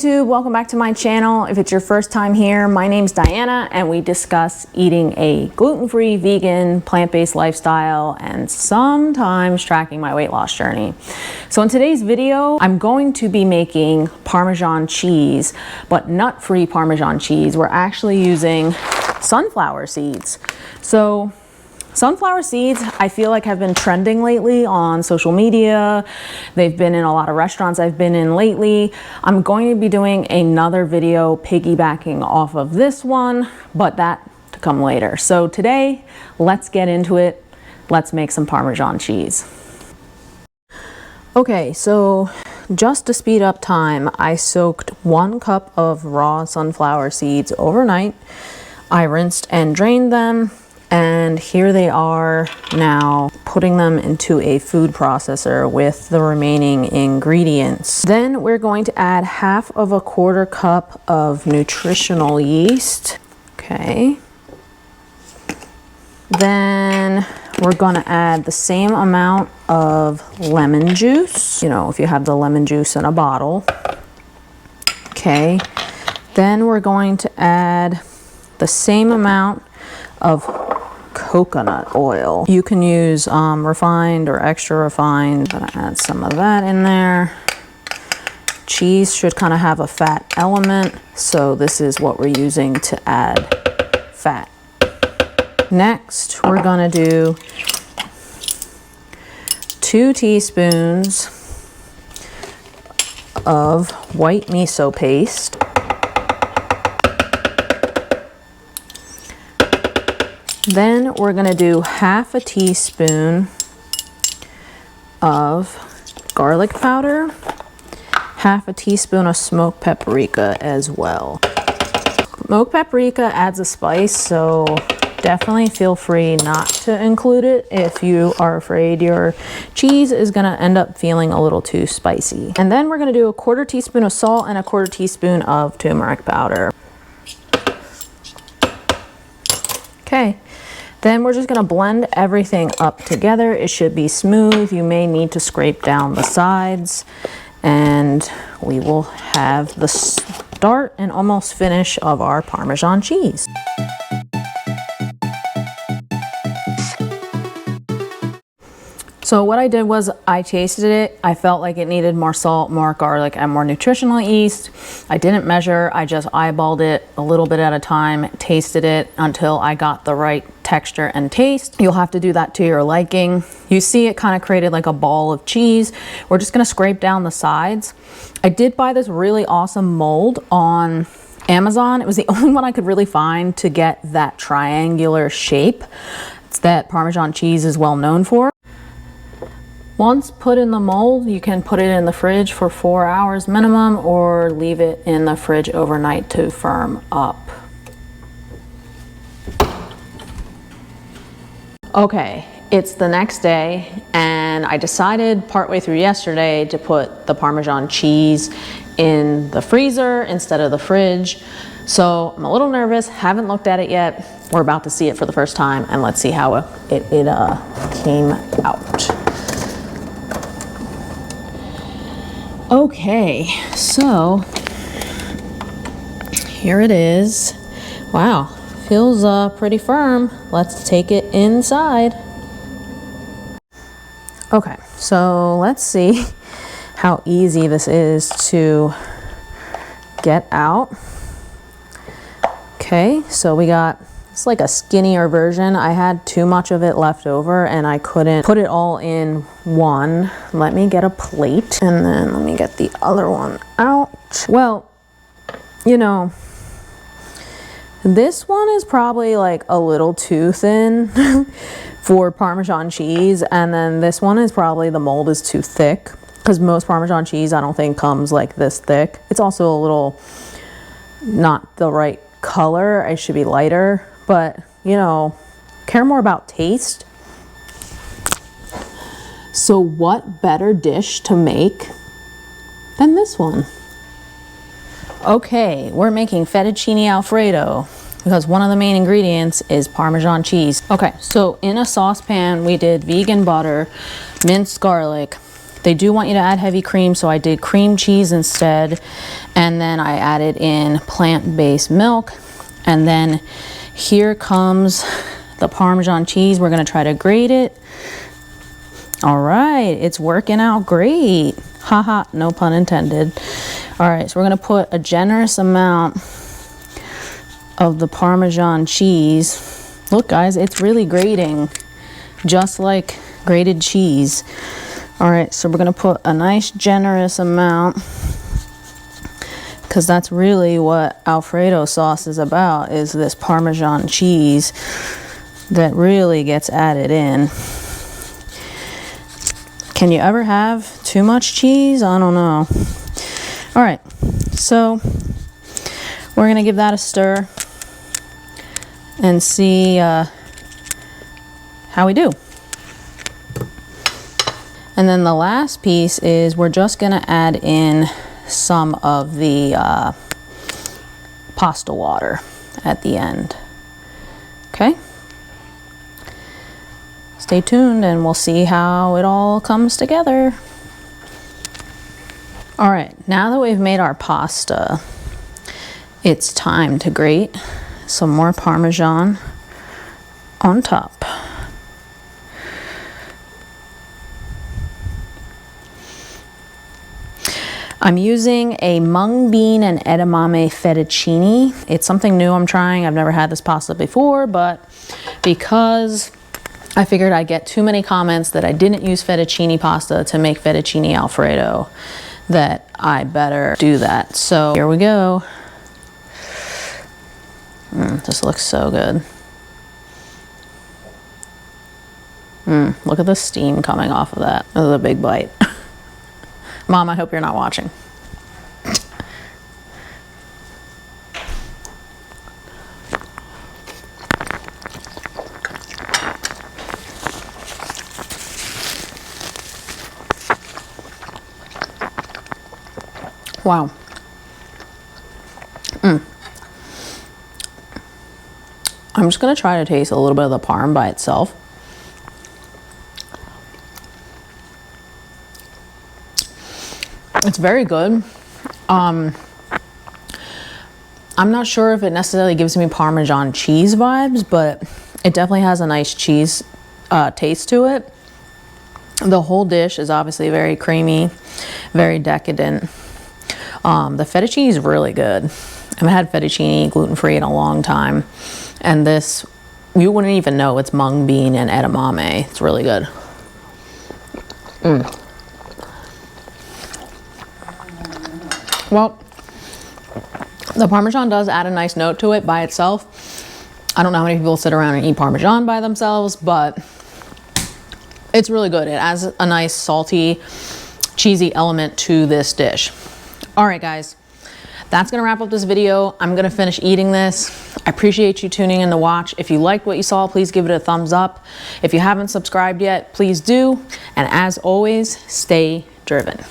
YouTube, welcome back to my channel. If it's your first time here, my name's Diana and we discuss eating a gluten-free, vegan, plant-based lifestyle and sometimes tracking my weight loss journey. So in today's video, I'm going to be making Parmesan cheese, but nut-free Parmesan cheese. We're actually using sunflower seeds. So sunflower seeds, I feel like have been trending lately on social media. They've been in a lot of restaurants I've been in lately. I'm going to be doing another video piggybacking off of this one, but that to come later. So today, let's get into it. Let's make some Parmesan cheese. Okay, so just to speed up time, I soaked 1 cup of raw sunflower seeds overnight. I rinsed and drained them. And here they are now, putting them into a food processor with the remaining ingredients. Then we're going to add 1/4 cup of nutritional yeast. Okay. Then we're gonna add the same amount of lemon juice. You know, if you have the lemon juice in a bottle. Okay. Then we're going to add the same amount of coconut oil. You can use refined or extra refined. I'm gonna add some of that in there. Cheese should kind of have a fat element, so this is what we're using to add fat. Next, we're gonna do 2 teaspoons of white miso paste. Then we're gonna do 1/2 teaspoon of garlic powder, 1/2 teaspoon of smoked paprika as well. Smoked paprika adds a spice, so definitely feel free not to include it if you are afraid your cheese is gonna end up feeling a little too spicy. And then we're gonna do 1/4 teaspoon of salt and 1/4 teaspoon of turmeric powder. Okay. Then we're just gonna blend everything up together. It should be smooth. You may need to scrape down the sides, and we will have the start and almost finish of our Parmesan cheese. So what I did was I tasted it. I felt like it needed more salt, more garlic, and more nutritional yeast. I didn't measure. I just eyeballed it a little bit at a time, tasted it until I got the right texture and taste. You'll have to do that to your liking. You see it kind of created like a ball of cheese. We're just gonna scrape down the sides. I did buy this really awesome mold on Amazon. It was the only one I could really find to get that triangular shape. It's that Parmesan cheese is well known for. Once put in the mold, you can put it in the fridge for 4 hours minimum or leave it in the fridge overnight to firm up. Okay, it's the next day and I decided partway through yesterday to put the Parmesan cheese in the freezer instead of the fridge. So I'm a little nervous, haven't looked at it yet. We're about to see it for the first time and let's see how it came out. Okay, so here it is. Wow, feels pretty firm. Let's take it inside. Okay, so let's see how easy this is to get out. Okay, so we got, it's like a skinnier version. I had too much of it left over and I couldn't put it all in one. Let me get a plate and then let me get the other one out. Well, you know, this one is probably like a little too thin for Parmesan cheese, and then this one is probably the mold is too thick because most Parmesan cheese I don't think comes like this thick. It's also a little not the right color. It should be lighter, but you know, care more about taste. So what better dish to make than this one? Okay, we're making fettuccine alfredo because one of the main ingredients is Parmesan cheese. Okay, so in a saucepan we did vegan butter, minced garlic, They do want you to add heavy cream, so I did cream cheese instead. And then I added in plant-based milk. And then here comes the Parmesan cheese. We're gonna try to grate it. All right, it's working out great. Haha, no pun intended. All right, so we're gonna put a generous amount of the Parmesan cheese. Look guys, it's really grating, just like grated cheese. All right, so we're gonna put a nice generous amount, because that's really what Alfredo sauce is about, is this Parmesan cheese that really gets added in. Can you ever have too much cheese? I don't know. All right, so we're gonna give that a stir and see how we do. And then the last piece is we're just gonna add in some of the pasta water at the end. Okay? Stay tuned and we'll see how it all comes together. All right, now that we've made our pasta, it's time to grate some more Parmesan on top. I'm using a mung bean and edamame fettuccine. It's something new I'm trying. I've never had this pasta before, but because I figured I'd get too many comments that I didn't use fettuccine pasta to make fettuccine alfredo, that I better do that. So here we go. This looks so good. Look at the steam coming off of that. That was a big bite. Mom, I hope you're not watching. Wow. I'm just gonna try to taste a little bit of the parm by itself. It's very good. I'm not sure if it necessarily gives me Parmesan cheese vibes, but it definitely has a nice cheese taste to it. The whole dish is obviously very creamy, very decadent. The fettuccine is really good. I haven't had fettuccine gluten-free in a long time. And this, you wouldn't even know it's mung bean and edamame. It's really good. Well, the Parmesan does add a nice note to it by itself. I don't know how many people sit around and eat Parmesan by themselves, but it's really good. It adds a nice salty, cheesy element to this dish. All right, guys, that's gonna wrap up this video. I'm gonna finish eating this. I appreciate you tuning in to watch. If you liked what you saw, please give it a thumbs up. If you haven't subscribed yet, please do. And as always, stay driven.